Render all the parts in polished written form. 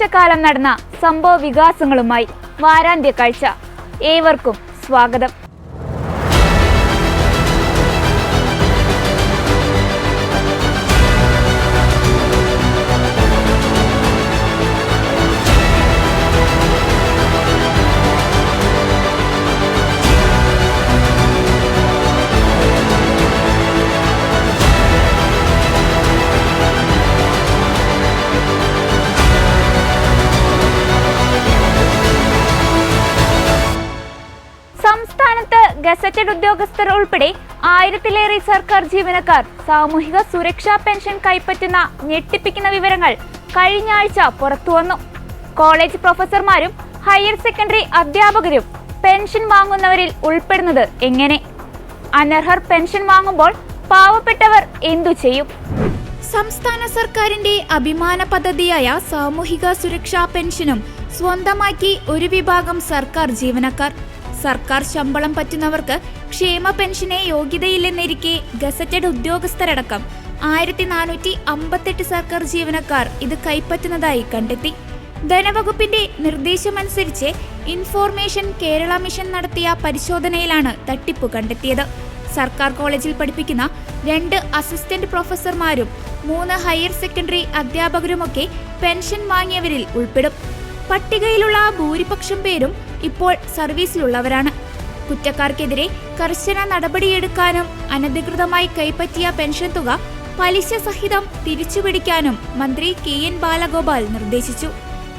ഒരാഴ്ചക്കാലം നടന്ന സംഭവ വികാസങ്ങളുമായി വാരാന്ത്യ കാഴ്ച. ഏവർക്കും സ്വാഗതം. സംസ്ഥാനത്ത് ഗസറ്റഡ് ഉദ്യോഗസ്ഥർ ഉൾപ്പെടെ 1000-ലേറെ സർക്കാർ ജീവനക്കാർ സാമൂഹിക സുരക്ഷാ പെൻഷൻ കൈപ്പറ്റുന്ന ഞെട്ടിപ്പിക്കുന്ന വിവരങ്ങൾ കഴിഞ്ഞ ആഴ്ച പുറത്തുവന്നു. കോളേജ് പ്രൊഫസർമാരും ഹയർ സെക്കൻഡറി അധ്യാപകരും പെൻഷൻ വാങ്ങുന്നവരിൽ ഉൾപ്പെടുന്നത് എങ്ങനെ? അനർഹർ പെൻഷൻ വാങ്ങുമ്പോൾ പാവപ്പെട്ടവർ എന്തു ചെയ്യും? സംസ്ഥാന സർക്കാരിന്റെ അഭിമാന പദ്ധതിയായ സാമൂഹിക സുരക്ഷാ പെൻഷനും സ്വന്തമാക്കി ഒരു വിഭാഗം സർക്കാർ ജീവനക്കാർ. സർക്കാർ ശമ്പളം പറ്റുന്നവർക്ക് ക്ഷേമ പെൻഷനെ യോഗ്യതയില്ലെന്നിരിക്കെ ഗസറ്റഡ് ഉദ്യോഗസ്ഥരടക്കം 1458 സർക്കാർ ജീവനക്കാർ ഇത് കൈപ്പറ്റുന്നതായി കണ്ടെത്തി. ധനവകുപ്പിന്റെ നിർദ്ദേശമനുസരിച്ച് ഇൻഫോർമേഷൻ കേരള മിഷൻ നടത്തിയ പരിശോധനയിലാണ് തട്ടിപ്പ് കണ്ടെത്തിയത്. സർക്കാർ കോളേജിൽ പഠിപ്പിക്കുന്ന 2 അസിസ്റ്റന്റ് പ്രൊഫസർമാരും 3 ഹയർ സെക്കൻഡറി അധ്യാപകരുമൊക്കെ പെൻഷൻ വാങ്ങിയവരിൽ ഉൾപ്പെടും. പട്ടികയിലുള്ള ഭൂരിപക്ഷം പേരും ഇപ്പോൾ സർവീസിലുള്ളവരാണ്. കുറ്റക്കാർക്കെതിരെ കർശന നടപടിയെടുക്കാനും അനധികൃതമായി കൈപ്പറ്റിയ പെൻഷൻ തുക പലിശ സഹിതം തിരിച്ചുപിടിക്കാനും മന്ത്രി KN ബാലഗോപാൽ നിർദ്ദേശിച്ചു.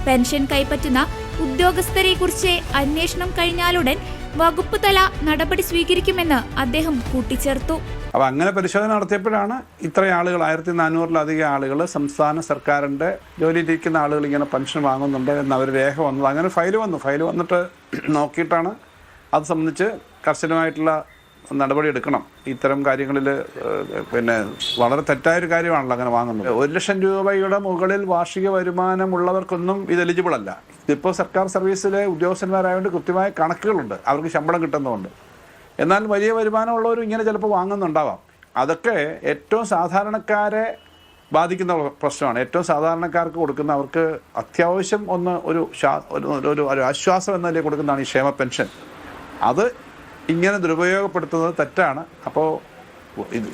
പെൻഷൻ കൈപ്പറ്റുന്ന ഉദ്യോഗസ്ഥരെ കുറിച്ച് അന്വേഷണം കഴിഞ്ഞാലുടൻ വകുപ്പ് തല നടപടി സ്വീകരിക്കുമെന്ന് അദ്ദേഹം കൂട്ടിച്ചേർത്തു. അപ്പോൾ അങ്ങനെ പരിശോധന നടത്തിയപ്പോഴാണ് ഇത്രയും ആളുകൾ 1400-ലധികം ആളുകൾ സംസ്ഥാന സർക്കാരിൻ്റെ ജോലിയിലിരിക്കുന്ന ആളുകൾ ഇങ്ങനെ പെൻഷൻ വാങ്ങുന്നുണ്ട് എന്ന് അവർ രേഖ വന്നത്. അങ്ങനെ ഫയൽ വന്നിട്ട് നോക്കിയിട്ടാണ് അത് സംബന്ധിച്ച് കർശനമായിട്ടുള്ള നടപടി എടുക്കണം. ഇത്തരം കാര്യങ്ങളിൽ പിന്നെ വളരെ തെറ്റായൊരു കാര്യമാണല്ലോ അങ്ങനെ വാങ്ങുന്നത്. 1 ലക്ഷം രൂപയുടെ മുകളിൽ വാർഷിക വരുമാനമുള്ളവർക്കൊന്നും ഇത് എലിജിബിൾ അല്ല. ഇതിപ്പോൾ സർക്കാർ സർവീസിലെ ഉദ്യോഗസ്ഥന്മാരായതുകൊണ്ട് കൃത്യമായ കണക്കുകളുണ്ട്, അവർക്ക് ശമ്പളം കിട്ടുന്നതുകൊണ്ട്. എന്നാൽ വലിയ വരുമാനമുള്ളവരും ഇങ്ങനെ ചിലപ്പോൾ വാങ്ങുന്നുണ്ടാവാം. അതൊക്കെ ഏറ്റവും സാധാരണക്കാരെ ബാധിക്കുന്ന പ്രശ്നമാണ്. ഏറ്റവും സാധാരണക്കാർക്ക് കൊടുക്കുന്ന, അവർക്ക് അത്യാവശ്യം ഒരു ആശ്വാസം എന്ന നിലയിൽ കൊടുക്കുന്നതാണ് ഈ ക്ഷേമ പെൻഷൻ. അത് ഇങ്ങനെ ദുരുപയോഗപ്പെടുത്തുന്നത് തെറ്റാണ്. അപ്പോൾ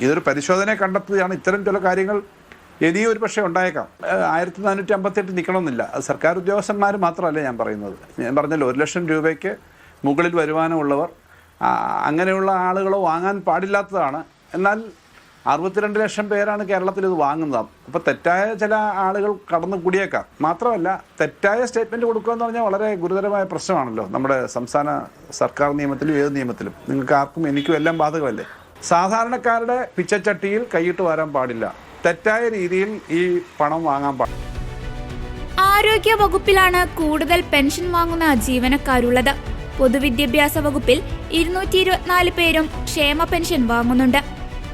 ഇതൊരു പരിശോധനയെ കണ്ടെത്തുകയാണ്. ഇത്തരം ചില കാര്യങ്ങൾ ഇനിയും ഒരു പക്ഷേ ഉണ്ടായേക്കാം. 1458 നിൽക്കണമെന്നില്ല. അത് സർക്കാർ ഉദ്യോഗസ്ഥന്മാർ മാത്രമല്ല ഞാൻ പറയുന്നത്. ഞാൻ പറഞ്ഞല്ലോ 1 ലക്ഷം രൂപയ്ക്ക് മുകളിൽ വരുമാനമുള്ളവർ, അങ്ങനെയുള്ള ആളുകൾ വാങ്ങാൻ പാടില്ലാത്തതാണ്. എന്നാൽ 62 ലക്ഷം പേരാണ് കേരളത്തിൽ ഇത് വാങ്ങുന്നത്. അപ്പോൾ തെറ്റായ ചില ആളുകൾ കടന്നു കൂടിയേക്കാം. മാത്രമല്ല, തെറ്റായ സ്റ്റേറ്റ്മെൻറ്റ് കൊടുക്കുക എന്ന് പറഞ്ഞാൽ വളരെ ഗുരുതരമായ പ്രശ്നമാണല്ലോ നമ്മുടെ സംസ്ഥാന സർക്കാർ നിയമത്തിലും ഏത് നിയമത്തിലും. നിങ്ങൾക്ക് ആർക്കും എനിക്കും എല്ലാം ബാധകമല്ലേ. സാധാരണക്കാരുടെ പിച്ചച്ചട്ടിയിൽ കൈയിട്ട് വരാൻ പാടില്ല. തെറ്റായ രീതിയിൽ ഈ പണം വാങ്ങാൻ പാടില്ല. ആരോഗ്യ വകുപ്പിലാണ് കൂടുതൽ പെൻഷൻ വാങ്ങുന്ന ജീവനക്കാരുള്ളത്. പൊതുവിദ്യാഭ്യാസ വകുപ്പിൽ 224 പേരും ക്ഷേമ പെൻഷൻ വാങ്ങുന്നുണ്ട്.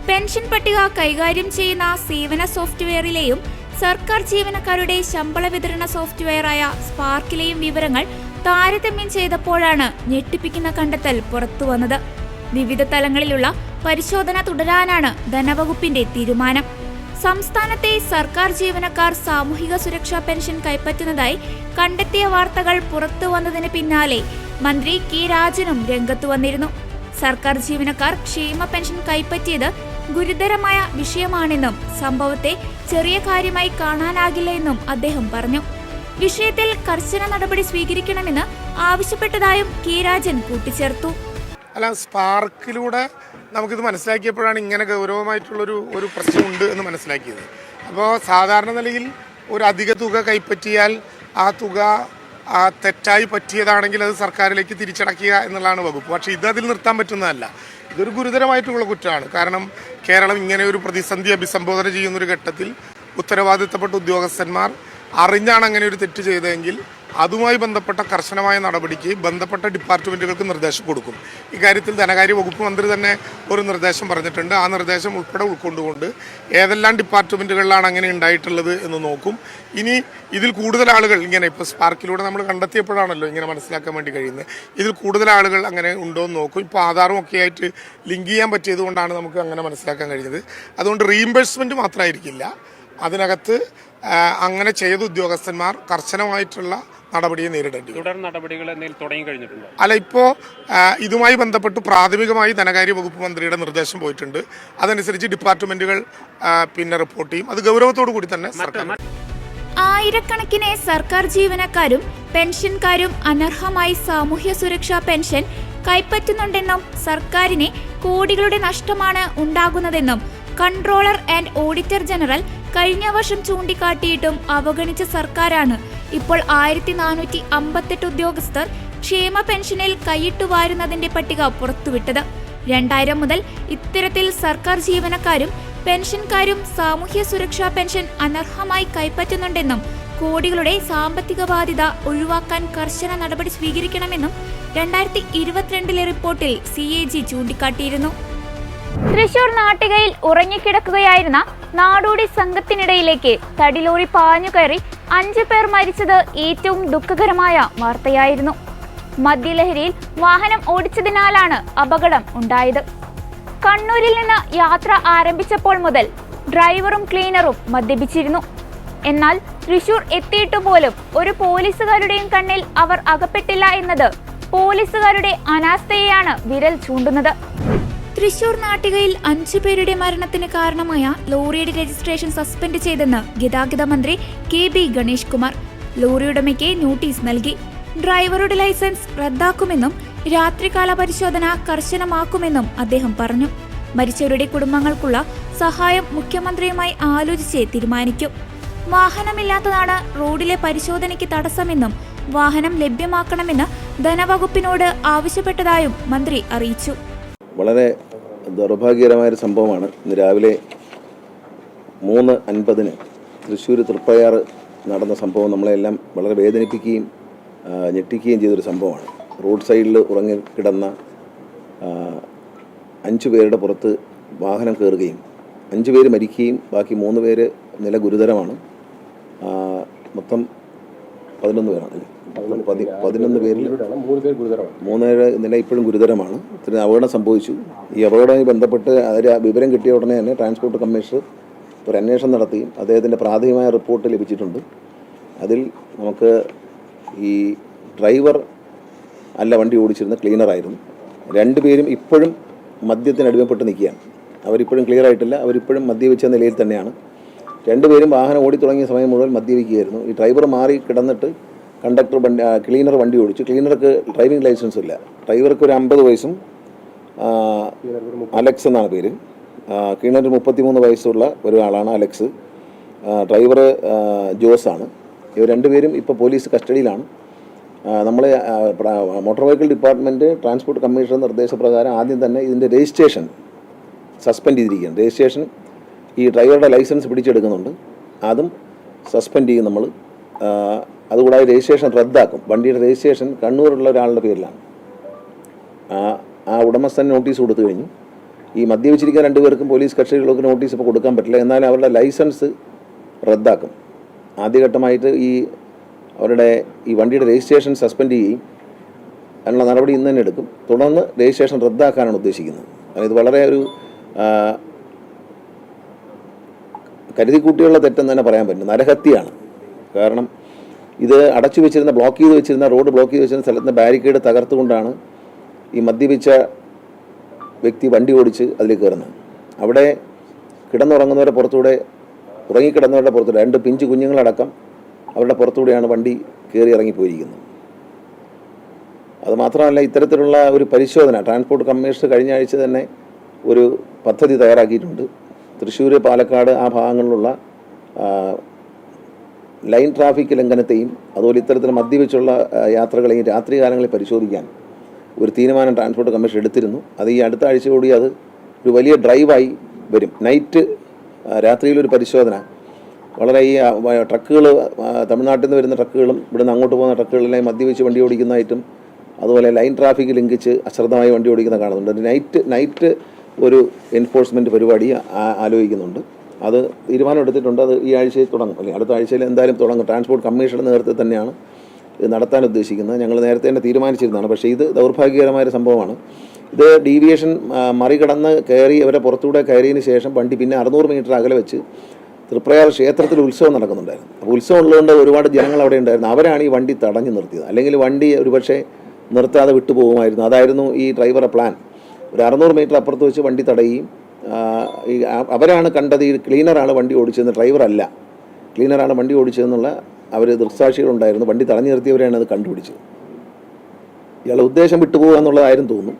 പെൻഷൻ പട്ടിക കൈകാര്യം ചെയ്യുന്ന സേവന സോഫ്റ്റ്വെയറിലെയും സർക്കാർ ജീവനക്കാരുടെ ശമ്പള വിതരണ സോഫ്റ്റ്വെയറായ സ്പാർക്കിലെയും വിവരങ്ങൾ താരതമ്യം ചെയ്തപ്പോഴാണ് ഞെട്ടിപ്പിക്കുന്ന കണ്ടെത്തൽ പുറത്തുവന്നത്. വിവിധ തലങ്ങളിലുള്ള പരിശോധന തുടരാനാണ് ധനവകുപ്പിന്റെ തീരുമാനം. സംസ്ഥാനത്തെ സർക്കാർ ജീവനക്കാർ സാമൂഹിക സുരക്ഷാ പെൻഷൻ കൈപ്പറ്റുന്നതായി കണ്ടെത്തിയ വാർത്തകൾ പുറത്തു വന്നതിന് പിന്നാലെ മന്ത്രി K രാജനും രംഗത്തു വന്നിരുന്നു. സർക്കാർ ജീവനക്കാർ ക്ഷേമ പെൻഷൻ കൈപ്പറ്റിയത് ഗുരുതരമായ വിഷയമാണെന്നും സംഭവത്തെ ചെറിയ കാര്യമായി കാണാനാകില്ല എന്നും അദ്ദേഹം പറഞ്ഞു. വിഷയത്തിൽ കർശന നടപടി സ്വീകരിക്കണമെന്ന് ആവശ്യപ്പെട്ടതായും K രാജൻ കൂട്ടിച്ചേർത്തു. അല്ല, സ്പാർക്കിലൂടെ നമുക്കിത് മനസ്സിലാക്കിയപ്പോഴാണ് ഇങ്ങനെ ഗൗരവമായിട്ടുള്ളൊരു പ്രശ്നമുണ്ട് എന്ന് മനസ്സിലാക്കിയത്. അപ്പോൾ സാധാരണ നിലയിൽ ഒരു അധിക തുക കൈപ്പറ്റിയാൽ ആ തുക തെറ്റായി പറ്റിയതാണെങ്കിൽ അത് സർക്കാരിലേക്ക് തിരിച്ചടക്കുക എന്നുള്ളതാണ് വകുപ്പ്. പക്ഷേ അതിൽ നിർത്താൻ പറ്റുന്നതല്ല. ഇതൊരു ഗുരുതരമായിട്ടുള്ള കുറ്റമാണ്. കാരണം കേരളം ഇങ്ങനെ ഒരു പ്രതിസന്ധി അഭിസംബോധന ചെയ്യുന്നൊരു ഘട്ടത്തിൽ ഉത്തരവാദിത്തപ്പെട്ട ഉദ്യോഗസ്ഥന്മാർ അറിഞ്ഞാണ് അങ്ങനെ ഒരു തെറ്റ് ചെയ്തതെങ്കിൽ അതുമായി ബന്ധപ്പെട്ട കർശനമായ നടപടിക്ക് ബന്ധപ്പെട്ട ഡിപ്പാർട്ട്മെൻറ്റുകൾക്ക് നിർദ്ദേശം കൊടുക്കും. ഇക്കാര്യത്തിൽ ധനകാര്യ വകുപ്പ് മന്ത്രി തന്നെ ഒരു നിർദ്ദേശം പറഞ്ഞിട്ടുണ്ട്. ആ നിർദ്ദേശം ഉൾപ്പെടെ ഉൾക്കൊണ്ടുകൊണ്ട് ഏതെല്ലാം ഡിപ്പാർട്ട്മെൻറ്റുകളിലാണ് അങ്ങനെ ഉണ്ടായിട്ടുള്ളത് എന്ന് നോക്കും. ഇനി ഇതിൽ കൂടുതൽ ആളുകൾ ഇങ്ങനെ ഇപ്പോൾ സ്പാർക്കിലൂടെ നമ്മൾ കണ്ടെത്തിയപ്പോഴാണല്ലോ ഇങ്ങനെ മനസ്സിലാക്കാൻ വേണ്ടി കഴിയുന്നത്. ഇതിൽ കൂടുതൽ ആളുകൾ അങ്ങനെ ഉണ്ടോ എന്ന് നോക്കും. ഇപ്പോൾ ആധാറും ഒക്കെ ആയിട്ട് ലിങ്ക് ചെയ്യാൻ പറ്റിയത് കൊണ്ടാണ് നമുക്ക് അങ്ങനെ മനസ്സിലാക്കാൻ കഴിഞ്ഞത്. അതുകൊണ്ട് റീഇംബേഴ്സ്മെൻറ്റ് മാത്രമായിരിക്കില്ല, അതിനകത്ത് അങ്ങനെ ചെയ്ത ഉദ്യോഗസ്ഥന്മാർ കർശനമായിട്ടുള്ള നടപടിയെ നേരിടേണ്ടി വരും. തുടർ നടപടികൾ എന്തെങ്കിലും തുടങ്ങി കഴിഞ്ഞിട്ടുണ്ടോ? അല്ല, ഇപ്പോൾ ഇതുമായി ബന്ധപ്പെട്ട് പ്രാഥമികമായി ധനകാര്യ വകുപ്പ് മന്ത്രിയുടെ നിർദ്ദേശം പോയിട്ടുണ്ട്. അതനുസരിച്ച് ഡിപ്പാർട്ട്മെന്റുകൾ റിപ്പോർട്ട് ചെയ്യും. അത് ഗൗരവത്തോടു കൂടി തന്നെ സർക്കാർ. ആയിരക്കണക്കിന് സർക്കാർ ജീവനക്കാരും പെൻഷൻകാരും അനർഹമായി സാമൂഹ്യ സുരക്ഷാ പെൻഷൻ കൈപ്പറ്റുന്നുണ്ടെന്നും സർക്കാരിന് കോടികളുടെ നഷ്ടമാണ് ഉണ്ടാകുന്നതെന്നും കൺട്രോളർ ആൻഡ് ഓഡിറ്റർ ജനറൽ കഴിഞ്ഞ വർഷം ചൂണ്ടിക്കാട്ടിയിട്ടും അവഗണിച്ച സർക്കാരാണ് ഇപ്പോൾ 1458 ഉദ്യോഗസ്ഥർ ക്ഷേമ പെൻഷനിൽ കൈയിട്ടു വാരുന്നതിന്റെ പട്ടിക പുറത്തുവിട്ടത്. 2000 മുതൽ ഇത്തരത്തിൽ സർക്കാർ ജീവനക്കാരും പെൻഷൻകാരും സാമൂഹ്യ സുരക്ഷാ പെൻഷൻ അനർഹമായി കൈപ്പറ്റുന്നുണ്ടെന്നും കോടികളുടെ സാമ്പത്തിക ബാധ്യത ഒഴിവാക്കാൻ കർശന നടപടി സ്വീകരിക്കണമെന്നും 2022 റിപ്പോർട്ടിൽ CAG ചൂണ്ടിക്കാട്ടിയിരുന്നു. തൃശൂർ നാട്ടികയിൽ ഉറങ്ങിക്കിടക്കുകയായിരുന്ന നാടോടി സംഘത്തിനിടയിലേക്ക് തടിലോറി പാഞ്ഞുകയറി 5 പേർ മരിച്ചത് ഏറ്റവും ദുഃഖകരമായ വാർത്തയായിരുന്നു. മദ്യലഹരിയിൽ വാഹനം ഓടിച്ചതിനാലാണ് അപകടം ഉണ്ടായത്. കണ്ണൂരിൽ നിന്ന് യാത്ര ആരംഭിച്ചപ്പോൾ മുതൽ ഡ്രൈവറും ക്ലീനറും മദ്യപിച്ചിരുന്നു. എന്നാൽ തൃശൂർ എത്തിയിട്ടുപോലും ഒരു പോലീസുകാരുടെയും കണ്ണിൽ അവർ അകപ്പെട്ടില്ല എന്നത് പോലീസുകാരുടെ അനാസ്ഥയെയാണ് വിരൽ ചൂണ്ടുന്നത്. തൃശൂർ നാട്ടികയിൽ 5 പേരുടെ മരണത്തിന് കാരണമായ ലോറിയുടെ രജിസ്ട്രേഷൻ സസ്പെൻഡ് ചെയ്തെന്ന് ഗതാഗത മന്ത്രി KB ഗണേഷ് കുമാർ ലോറിയുടമയ്ക്ക് നോട്ടീസ് നൽകി. ഡ്രൈവറുടെ ലൈസൻസ് റദ്ദാക്കുമെന്നും രാത്രികാല പരിശോധന കർശനമാക്കുമെന്നും അദ്ദേഹം പറഞ്ഞു. മരിച്ചവരുടെ കുടുംബങ്ങൾക്കുള്ള സഹായം മുഖ്യമന്ത്രിയുമായി ആലോചിച്ച് തീരുമാനിക്കും. വാഹനമില്ലാത്തതാണ് റോഡിലെ പരിശോധനയ്ക്ക് തടസ്സമെന്നും വാഹനം ലഭ്യമാക്കണമെന്ന് ധനവകുപ്പിനോട് ആവശ്യപ്പെട്ടതായും മന്ത്രി അറിയിച്ചു. വളരെ ദൗർഭാഗ്യകരമായൊരു സംഭവമാണ്. ഇന്ന് രാവിലെ 3:50 തൃശ്ശൂർ തൃപ്പയാറ് നടന്ന സംഭവം നമ്മളെല്ലാം വളരെ വേദനിപ്പിക്കുകയും ഞെട്ടിക്കുകയും ചെയ്തൊരു സംഭവമാണ്. റോഡ് സൈഡിൽ ഉറങ്ങിക്കിടന്ന 5 പേരുടെ പുറത്ത് വാഹനം കയറുകയും 5 പേര് മരിക്കുകയും ബാക്കി 3 പേര് നില ഗുരുതരമാണ്. മൊത്തം 11 പേരാണ്. 11 പേരിൽ 3 നില ഇപ്പോഴും ഗുരുതരമാണ്. ഇത്രയും അപകടം സംഭവിച്ചു. ഈ അപകടവുമായി ബന്ധപ്പെട്ട് അതിൽ വിവരം കിട്ടിയ ഉടനെ തന്നെ ട്രാൻസ്പോർട്ട് കമ്മീഷണർ ഒരു അന്വേഷണം നടത്തുകയും അദ്ദേഹത്തിൻ്റെ പ്രാഥമികമായ റിപ്പോർട്ട് ലഭിച്ചിട്ടുണ്ട്. അതിൽ നമുക്ക് ഈ ഡ്രൈവർ അല്ല വണ്ടി ഓടിച്ചിരുന്ന ക്ലീനറായിരുന്നു. 2 പേരും ഇപ്പോഴും മദ്യത്തിന് അടിമപ്പെട്ട് നിൽക്കുകയാണ്. അവരിപ്പോഴും ക്ലിയർ ആയിട്ടില്ല. അവരിപ്പോഴും മദ്യപിച്ച നിലയിൽ തന്നെയാണ്. 2 പേരും വാഹനം ഓടി തുടങ്ങിയ സമയം മുഴുവൻ മദ്യപിക്കുകയായിരുന്നു. ഈ ഡ്രൈവർ മാറി കിടന്നിട്ട് ക്ലീനർ വണ്ടി ഓടിച്ചു. ക്ലീനർക്ക് ഡ്രൈവിംഗ് ലൈസൻസ് ഇല്ല. ഡ്രൈവർക്ക് ഒരു 50 വയസ്സും അലക്സ് എന്നാണ് പേര്. ക്ലീനറിന് 33 വയസ്സുള്ള ഒരാളാണ് അലക്സ്. ഡ്രൈവർ ജോസാണ്. ഇവർ 2 പേരും ഇപ്പോൾ പോലീസ് കസ്റ്റഡിയിലാണ്. നമ്മൾ motor vehicle department transport commissioner നിർദ്ദേശപ്രകാരം ആദ്യം തന്നെ ഇതിൻ്റെ രജിസ്ട്രേഷൻ സസ്പെൻഡ് ചെയ്തിരിക്കുകയാണ്. രജിസ്ട്രേഷൻ ഈ ഡ്രൈവറുടെ ലൈസൻസ് പിടിച്ചെടുക്കുന്നുണ്ട്. അതും സസ്പെൻഡ് ചെയ്യും നമ്മൾ. അതുകൂടാതെ രജിസ്ട്രേഷൻ റദ്ദാക്കും. വണ്ടിയുടെ രജിസ്ട്രേഷൻ കണ്ണൂരുള്ള ഒരാളുടെ പേരിലാണ്. ആ ഉടമസ്ഥൻ നോട്ടീസ് കൊടുത്തു കഴിഞ്ഞു. ഈ മദ്യപിച്ചിരിക്കുന്ന 2 പേർക്കും പോലീസ് കസ്റ്റഡിയിലേക്ക് നോട്ടീസ് ഇപ്പോൾ കൊടുക്കാൻ പറ്റില്ല. എന്നാലും അവരുടെ ലൈസൻസ് റദ്ദാക്കും. ആദ്യഘട്ടമായിട്ട് അവരുടെ ഈ വണ്ടിയുടെ രജിസ്ട്രേഷൻ സസ്പെൻഡ് ചെയ്യും. അതിനുള്ള നടപടി ഇന്ന് തന്നെ എടുക്കും. തുടർന്ന് രജിസ്ട്രേഷൻ റദ്ദാക്കാനാണ് ഉദ്ദേശിക്കുന്നത്. ഇത് വളരെ ഒരു കരുതിക്കൂട്ടിയുള്ള തെറ്റെന്ന് തന്നെ പറയാൻ പറ്റും. നരഹത്യയാണ്. കാരണം ഇത് അടച്ചു വെച്ചിരുന്ന റോഡ് ബ്ലോക്ക് ചെയ്ത് വെച്ചിരുന്ന സ്ഥലത്ത് ബാരിക്കേഡ് തകർത്തുകൊണ്ടാണ് ഈ മദ്യപിച്ച വ്യക്തി വണ്ടി ഓടിച്ച് അതിൽ കയറുന്നത്. അവിടെ കിടന്നുറങ്ങുന്നവരുടെ പുറത്തൂടെ ഉറങ്ങിക്കിടന്നവരുടെ പുറത്തൂടെ 2 പിഞ്ച് കുഞ്ഞുങ്ങളടക്കം അവരുടെ പുറത്തൂടെയാണ് വണ്ടി കയറി ഇറങ്ങിപ്പോയിരിക്കുന്നത്. അതുമാത്രമല്ല, ഇത്തരത്തിലുള്ള ഒരു പരിശോധന ട്രാൻസ്പോർട്ട് കമ്മീഷണർ കഴിഞ്ഞ ആഴ്ച തന്നെ ഒരു പദ്ധതി തയ്യാറാക്കിയിട്ടുണ്ട്. തൃശ്ശൂർ, പാലക്കാട് ആ ഭാഗങ്ങളിലുള്ള ലൈൻ ട്രാഫിക് ലംഘനത്തെയും അതുപോലെ ഇത്തരത്തിൽ മദ്യപിച്ചുള്ള യാത്രകളെയും രാത്രികാലങ്ങളിൽ പരിശോധിക്കാൻ ഒരു തീരുമാനം ട്രാൻസ്പോർട്ട് കമ്മീഷൻ എടുത്തിരുന്നു. അത് ഈ അടുത്ത ആഴ്ചയോടെ അത് ഒരു വലിയ ഡ്രൈവായി വരും. രാത്രിയിലൊരു പരിശോധന വളരെ ഈ ട്രക്കുകൾ, തമിഴ്നാട്ടിൽ നിന്ന് വരുന്ന ട്രക്കുകളും ഇവിടുന്ന് അങ്ങോട്ട് പോകുന്ന ട്രക്കുകളിലെ മദ്യപിച്ച് വണ്ടി ഓടിക്കുന്നതായിട്ടും അതുപോലെ ലൈൻ ട്രാഫിക് ലംഘിച്ച് അശ്രദ്ധമായി വണ്ടി ഓടിക്കുന്ന കാണുന്നുണ്ട്. നൈറ്റ് ഒരു എൻഫോഴ്സ്മെൻറ്റ് പരിപാടി ആലോചിക്കുന്നുണ്ട്. അത് തീരുമാനം എടുത്തിട്ടുണ്ട്. അത് ഈ ആഴ്ചയിൽ തുടങ്ങും, അല്ലെങ്കിൽ അടുത്ത ആഴ്ചയിൽ എന്തായാലും തുടങ്ങും. ട്രാൻസ്പോർട്ട് കമ്മീഷന്റെ നേതൃത്വത്തിൽ തന്നെയാണ് ഇത് നടത്താൻ ഉദ്ദേശിക്കുന്നത്. ഞങ്ങൾ നേരത്തെ തന്നെ തീരുമാനിച്ചിരുന്നതാണ്. പക്ഷേ ഇത് ദൗർഭാഗ്യകരമായൊരു സംഭവമാണ്. ഇത് ഡീവിയേഷൻ മറികടന്ന് കയറി അവരെ പുറത്തൂടെ കയറിയതിന് ശേഷം വണ്ടി പിന്നെ 600 മീറ്റർ അകലെ വെച്ച് തൃപ്രയാർ ക്ഷേത്രത്തിൽ ഉത്സവം നടക്കുന്നുണ്ടായിരുന്നു. അപ്പോൾ ഉത്സവം ഉള്ളതുകൊണ്ട് ഒരുപാട് ജനങ്ങൾ അവിടെ ഉണ്ടായിരുന്നു. അവരാണ് ഈ വണ്ടി തടഞ്ഞു നിർത്തിയത്. അല്ലെങ്കിൽ വണ്ടി ഒരുപക്ഷെ നിർത്താതെ വിട്ടുപോകുമായിരുന്നു. അതായിരുന്നു ഈ ഡ്രൈവറുടെ പ്ലാൻ. ഒരു 600 മീറ്റർ അപ്പുറത്ത് വെച്ച് വണ്ടി തടയുകയും അവരാണ് കണ്ടത് ഈ ക്ലീനറാണ് വണ്ടി ഓടിച്ചതെന്ന്, ഡ്രൈവറല്ല, ക്ലീനറാണ് വണ്ടി ഓടിച്ചതെന്നുള്ള അവർ ദൃക്സാക്ഷികളുണ്ടായിരുന്നു. വണ്ടി തടഞ്ഞു നിർത്തിയവരെയാണ് അത് കണ്ടുപിടിച്ചത്. ഇയാളുടെ ഉദ്ദേശം വിട്ടുപോകുക എന്നുള്ളതായിരുന്നു തോന്നുന്നു.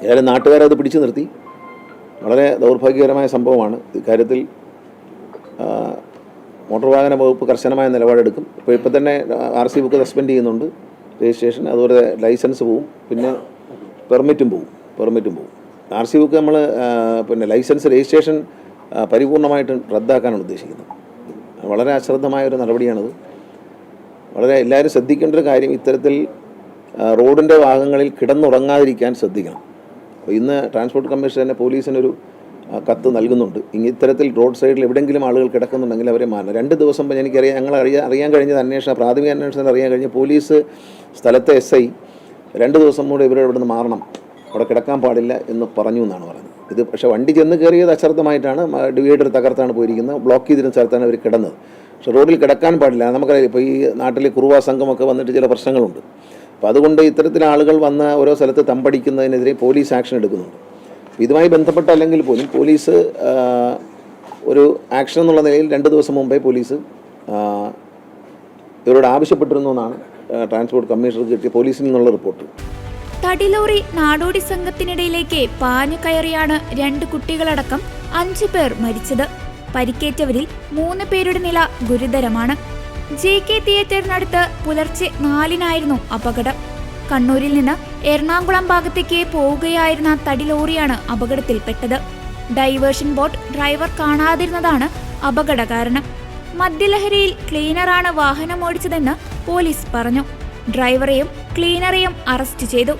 ഏതായാലും നാട്ടുകാരത് പിടിച്ചു നിർത്തി. വളരെ ദൗർഭാഗ്യകരമായ സംഭവമാണ്. ഇക്കാര്യത്തിൽ മോട്ടോർ വാഹന വകുപ്പ് കർശനമായ നിലപാടെടുക്കും. ഇപ്പോൾ തന്നെ RC ബുക്ക് സസ്പെൻഡ് ചെയ്യുന്നുണ്ട്, രജിസ്ട്രേഷൻ, അതുപോലെ ലൈസൻസ് പോവും, പിന്നെ പെർമിറ്റും പോവും. RC ബുക്ക് നമ്മൾ പിന്നെ ലൈസൻസ് രജിസ്ട്രേഷൻ പരിപൂർണമായിട്ടും റദ്ദാക്കാനാണ് ഉദ്ദേശിക്കുന്നത്. വളരെ അശ്രദ്ധമായൊരു നടപടിയാണത്. വളരെ എല്ലാവരും ശ്രദ്ധിക്കേണ്ട ഒരു കാര്യം, ഇത്തരത്തിൽ റോഡിൻ്റെ ഭാഗങ്ങളിൽ കിടന്നുറങ്ങാതിരിക്കാൻ ശ്രദ്ധിക്കണം. അപ്പോൾ ഇന്ന് ട്രാൻസ്പോർട്ട് കമ്മീഷൻ തന്നെ പോലീസിനൊരു കത്ത് നൽകുന്നുണ്ട്. ഇത്തരത്തിൽ റോഡ് സൈഡിൽ എവിടെയെങ്കിലും ആളുകൾ കിടക്കുന്നുണ്ടെങ്കിൽ അവരെ മാറണം. 2 ദിവസം മുമ്പ് എനിക്കറിയാം, അറിയാൻ കഴിഞ്ഞത് പ്രാഥമിക അന്വേഷണത്തിൽ അറിയാൻ കഴിഞ്ഞ പോലീസ് സ്ഥലത്തെ SI 2 ദിവസം കൂടെ ഇവരെ ഇവിടെ നിന്ന് മാറണം, അവിടെ കിടക്കാൻ പാടില്ല എന്ന് പറഞ്ഞു എന്നാണ് പറയുന്നത്. ഇത് പക്ഷേ വണ്ടി ചെന്ന് കയറിയത് അശ്രദ്ധമായിട്ടാണ്. ഡിവൈഡർ തകർത്താണ് പോയിരിക്കുന്നത്. ബ്ലോക്ക് ചെയ്തിരുന്ന സ്ഥലത്താണ് അവർ കിടന്നത്. പക്ഷേ റോഡിൽ കിടക്കാൻ പാടില്ല. നമുക്കറിയാം, ഇപ്പോൾ ഈ നാട്ടിൽ കുറുവാ സംഘമൊക്കെ വന്നിട്ട് ചില പ്രശ്നങ്ങളുണ്ട്. അപ്പോൾ അതുകൊണ്ട് ഇത്തരത്തിൽ ആളുകൾ വന്ന് ഓരോ സ്ഥലത്ത് തമ്പടിക്കുന്നതിനെതിരെ പോലീസ് ആക്ഷൻ എടുക്കുന്നുണ്ട്. ഇതുമായി ബന്ധപ്പെട്ടല്ലെങ്കിൽ പോലും പോലീസ് ഒരു ആക്ഷൻ എന്നുള്ള നിലയിൽ 2 ദിവസം മുമ്പേ പോലീസ് ഇവരോട് ആവശ്യപ്പെട്ടിരുന്നു എന്നാണ് ട്രാൻസ്പോർട്ട് കമ്മീഷണർക്ക് കിട്ടിയ പോലീസിൽ നിന്നുള്ള റിപ്പോർട്ട്. തടിലോറി നാടോടി സംഘത്തിനിടയിലേക്ക് പാഞ്ഞു കയറിയാണ് 2 കുട്ടികളടക്കം 5 പേർ മരിച്ചത്. പരിക്കേറ്റവരിൽ 3 പേരുടെ നില ഗുരുതരമാണ്. JK തിയേറ്ററിനടുത്ത് പുലർച്ചെ 4-നായിരുന്നു അപകടം. കണ്ണൂരിൽ നിന്ന് എറണാകുളം ഭാഗത്തേക്ക് പോവുകയായിരുന്ന തടിലോറിയാണ് അപകടത്തിൽപ്പെട്ടത്. ഡൈവേർഷൻ ബോട്ട് ഡ്രൈവർ കാണാതിരുന്നതാണ് അപകട കാരണം. മദ്യലഹരിയിൽ ക്ലീനറാണ് വാഹനം ഓടിച്ചതെന്ന് പോലീസ് പറഞ്ഞു. ഡ്രൈവറെയും ക്ലീനറെയും അറസ്റ്റ് ചെയ്തു.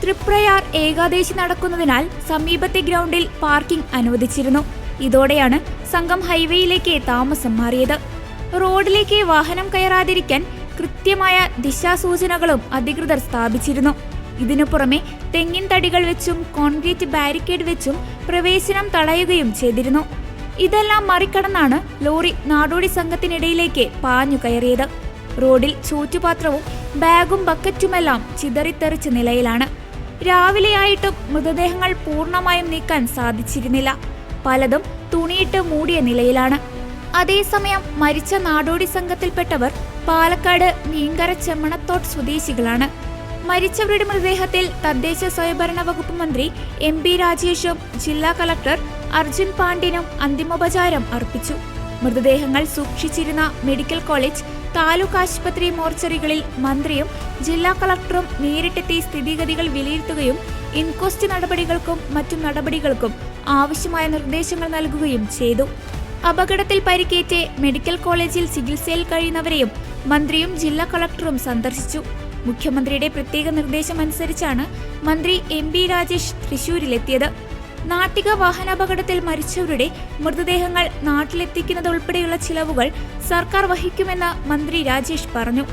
തൃപ്രയാർ ഏകാദശി നടക്കുന്നതിനാൽ സമീപത്തെ ഗ്രൗണ്ടിൽ പാർക്കിംഗ് അനുവദിച്ചിരുന്നു. ഇതോടെയാണ് സംഘം ഹൈവേയിലേക്ക് താമസം മാറിയത്. റോഡിലേക്ക് വാഹനം കയറാതിരിക്കാൻ കൃത്യമായ ദിശാസൂചനകളും അധികൃതർ സ്ഥാപിച്ചിരുന്നു. ഇതിനു പുറമെ തെങ്ങിൻ തടികൾ വെച്ചും കോൺക്രീറ്റ് ബാരിക്കേഡ് വെച്ചും പ്രവേശനം തടയുകയും ചെയ്തിരുന്നു. ഇതെല്ലാം മറികടന്നാണ് ലോറി നാടോടി സംഘത്തിനിടയിലേക്ക് പാഞ്ഞു കയറിയത്. റോഡിൽ ചൂറ്റുപാത്രവും ബാഗും ബക്കറ്റുമെല്ലാം ചിതറിത്തെറിച്ച നിലയിലാണ്. രാവിലെയായിട്ടും മൃതദേഹങ്ങൾ പൂർണ്ണമായും നീക്കാൻ സാധിച്ചിരുന്നില്ല. പലതും തുണിയിട്ട് മൂടിയ നിലയിലാണ്. അതേസമയം മരിച്ച നാടോടി സംഘത്തിൽപ്പെട്ടവർ പാലക്കാട് മീങ്കര ചെമ്മണത്തോട്ട് സ്വദേശികളാണ്. മരിച്ചവരുടെ മൃതദേഹത്തിൽ തദ്ദേശ സ്വയംഭരണ വകുപ്പ് മന്ത്രി MP രാജേഷും ജില്ലാ കളക്ടർ അർജുൻ പാണ്ഡ്യനും അന്തിമോപചാരം അർപ്പിച്ചു. മൃതദേഹങ്ങൾ സൂക്ഷിച്ചിരുന്ന മെഡിക്കൽ കോളേജ്, താലൂക്ക് ആശുപത്രി മോർച്ചറികളിൽ മന്ത്രിയും ജില്ലാ കളക്ടറും നേരിട്ടെത്തി സ്ഥിതിഗതികൾ വിലയിരുത്തുകയും ഇൻക്വസ്റ്റ് നടപടികൾക്കും മറ്റു നടപടികൾക്കും ആവശ്യമായ നിർദ്ദേശങ്ങൾ നൽകുകയും ചെയ്തു. അപകടത്തിൽ പരിക്കേറ്റ് മെഡിക്കൽ കോളേജിൽ ചികിത്സയിൽ കഴിയുന്നവരെയും മന്ത്രിയും ജില്ലാ കളക്ടറും സന്ദർശിച്ചു. മുഖ്യമന്ത്രിയുടെ പ്രത്യേക നിർദ്ദേശമനുസരിച്ചാണ് മന്ത്രി MP രാജേഷ് തൃശൂരിലെത്തിയത്. നാട്ടിക വാഹനാപകടത്തിൽ മരിച്ചവരുടെ മൃതദേഹങ്ങൾ നാട്ടിലെത്തിക്കുന്നതുൾപ്പെടെയുള്ള ചിലവുകൾ സർക്കാർ വഹിക്കുമെന്ന് മന്ത്രി രാജേഷ് പറഞ്ഞു.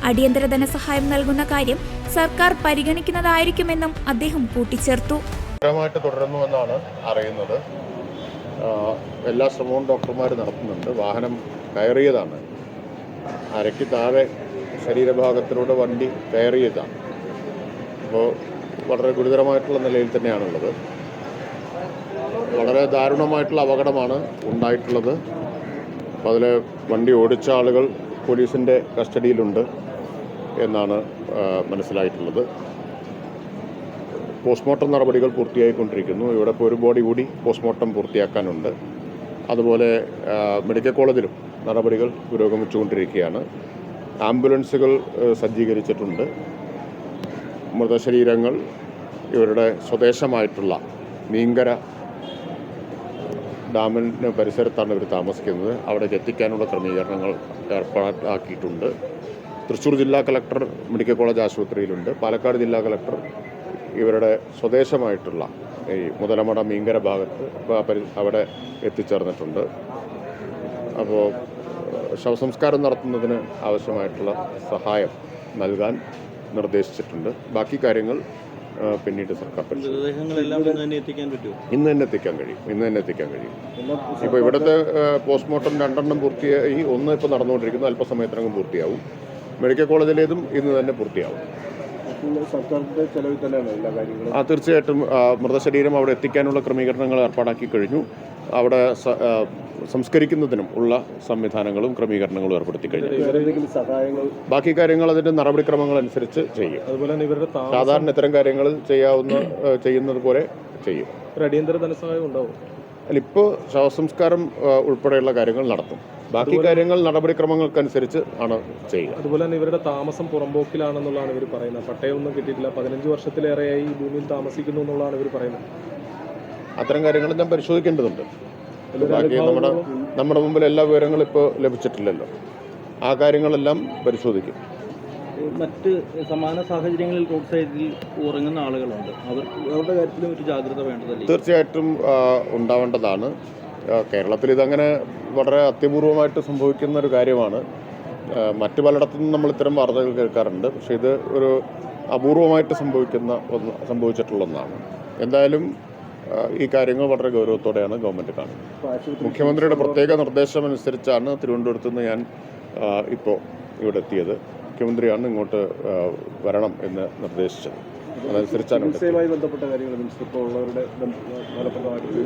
അടിയന്തര ധനസഹായം നൽകുന്ന കാര്യം സർക്കാർ പരിഗണിക്കുന്നതായിരിക്കുമെന്നും അദ്ദേഹം കൂട്ടിച്ചേർത്തു. തുടരുന്നുവെന്നാണ് അറിയുന്നത്. എല്ലാ ശ്രമവും ഡോക്ടർമാർ നടത്തുന്നുണ്ട്. വാഹനം കയറിയതാണ്, അരയ്ക്ക് താഴെ ശരീരഭാഗത്തിലൂടെ വണ്ടി കയറിയതാണ്. അപ്പോൾ വളരെ ഗുരുതരമായിട്ടുള്ള നിലയിൽ തന്നെയാണുള്ളത്. വളരെ ദാരുണമായിട്ടുള്ള അപകടമാണ് ഉണ്ടായിട്ടുള്ളത്. അപ്പോൾ അതിൽ വണ്ടി ഓടിച്ച ആളുകൾ പോലീസിൻ്റെ കസ്റ്റഡിയിലുണ്ട് എന്നാണ് മനസ്സിലായിട്ടുള്ളത്. പോസ്റ്റ്മോർട്ടം നടപടികൾ പൂർത്തിയായിക്കൊണ്ടിരിക്കുന്നു. ഇവിടെ ഇപ്പോൾ ഒരു ബോഡി കൂടി പോസ്റ്റ്മോർട്ടം പൂർത്തിയാക്കാനുണ്ട്. അതുപോലെ മെഡിക്കൽ കോളേജിലും നടപടികൾ പുരോഗമിച്ചുകൊണ്ടിരിക്കുകയാണ്. ആംബുലൻസുകൾ സജ്ജീകരിച്ചിട്ടുണ്ട്. മൃതശരീരങ്ങൾ ഇവരുടെ സ്വദേശമായിട്ടുള്ള മീങ്കര ഡാമിന് പരിസരത്താണ് ഇവർ താമസിക്കുന്നത്. അവിടേക്ക് എത്തിക്കാനുള്ള ക്രമീകരണങ്ങൾ ഏർപ്പാടാക്കിയിട്ടുണ്ട്. തൃശ്ശൂർ ജില്ലാ കളക്ടർ മെഡിക്കൽ കോളേജ് ആശുപത്രിയിലുണ്ട്. പാലക്കാട് ജില്ലാ കളക്ടർ ഇവരുടെ സ്വദേശമായിട്ടുള്ള ഈ മുതലമട മീങ്കര ഭാഗത്ത് അവിടെ എത്തിച്ചേർന്നിട്ടുണ്ട്. അപ്പോൾ ശവസംസ്കാരം നടത്തുന്നതിന് ആവശ്യമായിട്ടുള്ള സഹായം നൽകാൻ നിർദ്ദേശിച്ചിട്ടുണ്ട്. ബാക്കി കാര്യങ്ങൾ പിന്നീട് സർക്കാർ പരിശോധിക്കും. മൃതദേഹങ്ങളെല്ലാം ഇന്ന് തന്നെ എത്തിക്കാൻ പറ്റുമോ? ഇന്ന് തന്നെ എത്തിക്കാൻ കഴിയും. ഇപ്പോൾ ഇവിടുത്തെ പോസ്റ്റ്മോർട്ടം 2 പൂർത്തിയായി, 1 ഇപ്പോൾ നടന്നുകൊണ്ടിരിക്കുന്നു, അല്പസമയത്തിനകം പൂർത്തിയാവും. മെഡിക്കൽ കോളേജിലേതും ഇന്ന് തന്നെ പൂർത്തിയാവും. സർക്കാരിന്റെ ചെലവിൽ തന്നെയാണ് എല്ലാ കാര്യങ്ങളും. തീർച്ചയായിട്ടും മൃതശരീരം അവിടെ എത്തിക്കാനുള്ള ക്രമീകരണങ്ങൾ ഏർപ്പാടാക്കി കഴിഞ്ഞു. അവിടെ സംസ്കരിക്കുന്നതിനും ഉള്ള സംവിധാനങ്ങളും ക്രമീകരണങ്ങളും ഏർപ്പെടുത്തി കഴിഞ്ഞു. ബാക്കി കാര്യങ്ങൾ അതിൻ്റെ നടപടിക്രമങ്ങൾ അനുസരിച്ച് ചെയ്യും. അതുപോലെ തന്നെ ഇവരുടെ സാധാരണ ഇത്തരം കാര്യങ്ങൾ ചെയ്യുന്നത് പോലെ ചെയ്യും. അടിയന്തര ധനസഹായം ഉണ്ടാവും. അല്ല, ഇപ്പോൾ ശവസംസ്കാരം ഉൾപ്പെടെയുള്ള കാര്യങ്ങൾ നടത്തും. ബാക്കി കാര്യങ്ങൾ നടപടിക്രമങ്ങൾക്കനുസരിച്ച് ആണ് ചെയ്യുക. അതുപോലെ തന്നെ ഇവരുടെ താമസം പുറമ്പോക്കിലാണെന്നുള്ളതാണ് ഇവർ പറയുന്നത്. പട്ടയമൊന്നും കിട്ടിയിട്ടില്ല, 15 വർഷത്തിലേറെയായി ഈ ഭൂമിയിൽ താമസിക്കുന്നു എന്നുള്ളതാണ് ഇവർ പറയുന്നത്. അത്തരം കാര്യങ്ങൾ ഞാൻ പരിശോധിക്കേണ്ടതുണ്ട്. ബാക്കി നമ്മുടെ മുമ്പിൽ എല്ലാ വിവരങ്ങളും ഇപ്പോൾ ലഭിച്ചിട്ടില്ലല്ലോ. ആ കാര്യങ്ങളെല്ലാം പരിശോധിക്കും. മറ്റ് സമാന സാഹചര്യങ്ങളിൽ റോഡ് സൈഡിൽ ഉറങ്ങുന്ന ആളുകളുണ്ട്, അവരുടെ കാര്യത്തിലും ഒരു ജാഗ്രത വേണ്ടതല്ലേ? തീർച്ചയായിട്ടും ഉണ്ടാവേണ്ടതാണ്. കേരളത്തിൽ ഇതങ്ങനെ വളരെ അത്യപൂർവമായിട്ട് സംഭവിക്കുന്ന ഒരു കാര്യമാണ്. മറ്റു പലയിടത്തുനിന്നും നമ്മൾ ഇത്തരം വാർത്തകൾ കേൾക്കാറുണ്ട്. പക്ഷേ ഇത് ഒരു അപൂർവമായിട്ട് സംഭവിച്ചിട്ടുള്ള ഒന്നാണ്. എന്തായാലും ഈ കാര്യങ്ങൾ വളരെ ഗൗരവത്തോടെയാണ് ഗവൺമെൻറ് കാണുന്നത്. മുഖ്യമന്ത്രിയുടെ പ്രത്യേക നിർദ്ദേശമനുസരിച്ചാണ് തിരുവനന്തപുരത്ത് നിന്ന് ഞാൻ ഇപ്പോൾ ഇവിടെ എത്തിയത്. മുഖ്യമന്ത്രിയാണ് ഇങ്ങോട്ട് വരണം എന്ന് നിർദ്ദേശിച്ചത്. അതനുസരിച്ചാണ്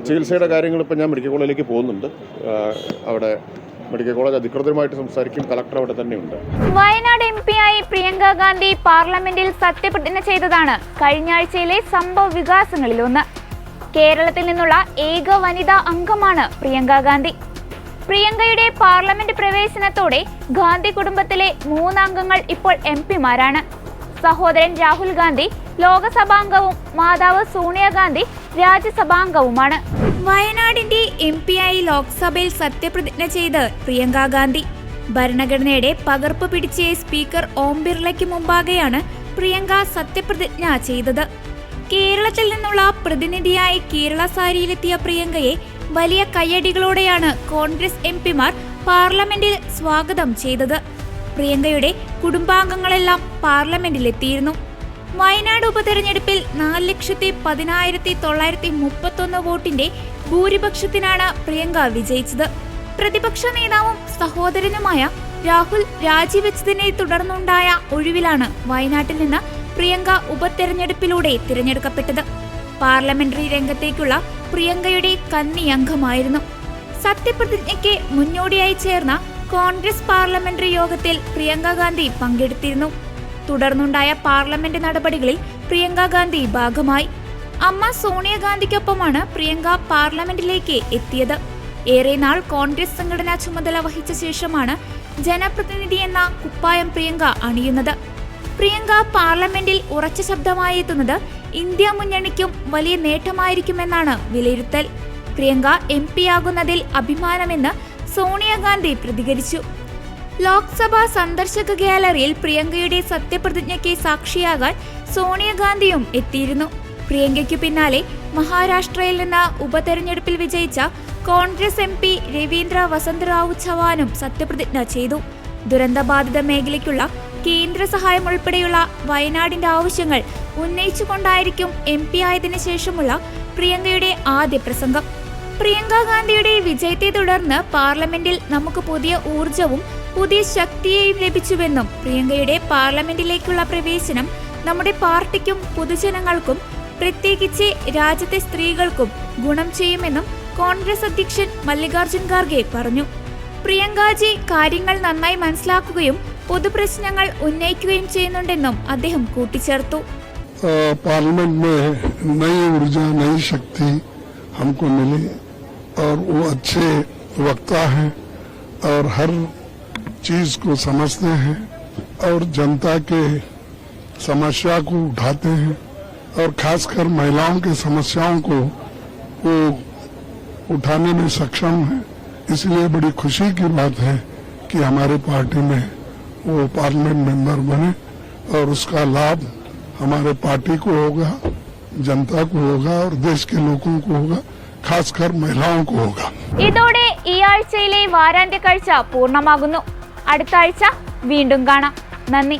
ചികിത്സയുടെ കാര്യങ്ങൾ ഇപ്പോൾ ഞാൻ മെഡിക്കൽ കോളേജിലേക്ക് പോകുന്നുണ്ട്. അവിടെ മെഡിക്കൽ കോളേജ് അധികൃതരുമായിട്ട് സംസാരിക്കും. കളക്ടർ അവിടെ തന്നെയുണ്ട്. വയനാട് MP-ആയി പ്രിയങ്ക ഗാന്ധി പാർലമെന്റിൽ സത്യപ്രതിജ്ഞ ചെയ്തതാണ് കഴിഞ്ഞ ആഴ്ചയിലെ സംഭവ വികാസങ്ങളിലൊന്ന്. കേരളത്തിൽ നിന്നുള്ള ഏക വനിതാ അംഗമാണ് പ്രിയങ്ക ഗാന്ധി. പ്രിയങ്കയുടെ പാർലമെന്റ് പ്രവേശനത്തോടെ ഗാന്ധി കുടുംബത്തിലെ 3 അംഗങ്ങൾ ഇപ്പോൾ MP-മാരാണ്. സഹോദരൻ രാഹുൽ ഗാന്ധി ലോകസഭാംഗവും മാതാവ് സോണിയാഗാന്ധി രാജ്യസഭാംഗവുമാണ്. വയനാടിന്റെ MP-ആയി ലോക്സഭയിൽ സത്യപ്രതിജ്ഞ ചെയ്ത് പ്രിയങ്ക ഗാന്ധി. ഭരണഘടനയുടെ പകർപ്പ് പിടിച്ച സ്പീക്കർ ഓം ബിർളയ്ക്ക് മുമ്പാകെയാണ് പ്രിയങ്ക സത്യപ്രതിജ്ഞ ചെയ്തത്. കേരളത്തിൽ നിന്നുള്ള പ്രതിനിധിയായി കേരള സാരിയിലെത്തിയ പ്രിയങ്കയെ വലിയ കയ്യടികളോടെയാണ് കോൺഗ്രസ് MP-മാർ പാർലമെന്റിൽ സ്വാഗതം ചെയ്തത്. പ്രിയങ്കയുടെ കുടുംബാംഗങ്ങളെല്ലാം പാർലമെന്റിലെത്തിയിരുന്നു. വയനാട് ഉപതെരഞ്ഞെടുപ്പിൽ 4,10,931 വോട്ടിന്റെ ഭൂരിപക്ഷത്തിനാണ് പ്രിയങ്ക വിജയിച്ചത്. പ്രതിപക്ഷ നേതാവും സഹോദരനുമായ രാഹുൽ രാജിവെച്ചതിനെ തുടർന്നുണ്ടായ ഒഴിവിലാണ് വയനാട്ടിൽ നിന്ന് പ്രിയങ്ക ഉപതെരഞ്ഞെടുപ്പിലൂടെ തിരഞ്ഞെടുക്കപ്പെട്ടത്. പാർലമെന്ററി രംഗത്തേക്കുള്ള പ്രിയങ്കയുടെ കന്നി അംഗമായിരുന്നു. സത്യപ്രതിജ്ഞയ്ക്ക് മുന്നോടിയായി ചേർന്ന കോൺഗ്രസ് പാർലമെന്ററി യോഗത്തിൽ പ്രിയങ്ക ഗാന്ധി പങ്കെടുത്തിരുന്നു. തുടർന്നുണ്ടായ പാർലമെന്റ് നടപടികളിൽ പ്രിയങ്ക ഗാന്ധി ഭാഗമായി. അമ്മ സോണിയാഗാന്ധിക്കൊപ്പമാണ് പ്രിയങ്ക പാർലമെന്റിലേക്ക് എത്തിയത്. ഏറെ നാൾ കോൺഗ്രസ് സംഘടനാ ചുമതല വഹിച്ച ശേഷമാണ് ജനപ്രതിനിധി എന്ന കുപ്പായം പ്രിയങ്ക അണിയുന്നത്. പ്രിയങ്ക പാർലമെന്റിൽ ഉറച്ച ശബ്ദമായി എത്തുന്നത് ഇന്ത്യ മുന്നണിക്കും വലിയ നേട്ടമായിരിക്കുമെന്നാണ് വിലയിരുത്തൽ. പ്രിയങ്ക MP-ആകുന്നതിൽ അഭിമാനമെന്ന് സോണിയാഗാന്ധി പ്രതികരിച്ചു. ലോക്സഭാ സന്ദർശക ഗാലറിയിൽ പ്രിയങ്കയുടെ സത്യപ്രതിജ്ഞയ്ക്ക് സാക്ഷിയാകാൻ സോണിയാഗാന്ധിയും എത്തിയിരുന്നു. പ്രിയങ്കയ്ക്കു പിന്നാലെ മഹാരാഷ്ട്രയിൽ നിന്ന് ഉപതെരഞ്ഞെടുപ്പിൽ വിജയിച്ച കോൺഗ്രസ് MP രവീന്ദ്ര വസന്തറാവു ചവാനും സത്യപ്രതിജ്ഞ ചെയ്തു. ദുരന്തബാധിത മേഖലയ്ക്കുള്ള കേന്ദ്ര സഹായം ഉൾപ്പെടെയുള്ള വയനാടിന്റെ ആവശ്യങ്ങൾ ഉന്നയിച്ചുകൊണ്ടായിരിക്കും MP-ആയതിനു ശേഷമുള്ള പ്രിയങ്കയുടെ ആദ്യ പ്രസംഗം. പ്രിയങ്ക ഗാന്ധിയുടെ വിജയത്തെ തുടർന്ന് പാർലമെന്റിൽ നമുക്ക് പുതിയ ഊർജവും പുതിയ ശക്തിയെയും ലഭിച്ചുവെന്നും പ്രിയങ്കയുടെ പാർലമെന്റിലേക്കുള്ള പ്രവേശനം നമ്മുടെ പാർട്ടിക്കും പൊതുജനങ്ങൾക്കും പ്രത്യേകിച്ച് രാജ്യത്തെ സ്ത്രീകൾക്കും ഗുണം ചെയ്യുമെന്നും കോൺഗ്രസ് അധ്യക്ഷൻ മല്ലികാർജുൻ ഖാർഗെ പറഞ്ഞു. പ്രിയങ്കാജി കാര്യങ്ങൾ നന്നായി മനസ്സിലാക്കുകയും പൊതുപ്രശ്നങ്ങൾ ഉന്നയിക്കുകയും ചെയ്യുന്നുണ്ടെന്നും അദ്ദേഹം കൂട്ടിച്ചേർത്തു. पार्लियामेंट में नई ऊर्जा नई शक्ति हमको मिली और वो अच्छे वक्ता हैं और हर चीज को समझते हैं और जनता के समस्या को उठाते हैं और खासकर महिलाओं की समस्याओं को वो उठाने में सक्षम है. इसलिए बड़ी खुशी की बात है कि हमारे पार्टी में वो पार्लियामेंट मेंबर बने और उसका लाभ हमारे पार्टी को होगा, जनता को होगा और देश के लोगों को होगा, खासकर महिलाओं को होगा. ഇതോടെ ഈ ആഴ്ചയിലെ വാരാന്ത്യ കാഴ്ച പൂർണ്ണമാകുന്നു. അടുത്ത ആഴ്ച വീണ്ടും കാണാം. നന്ദി.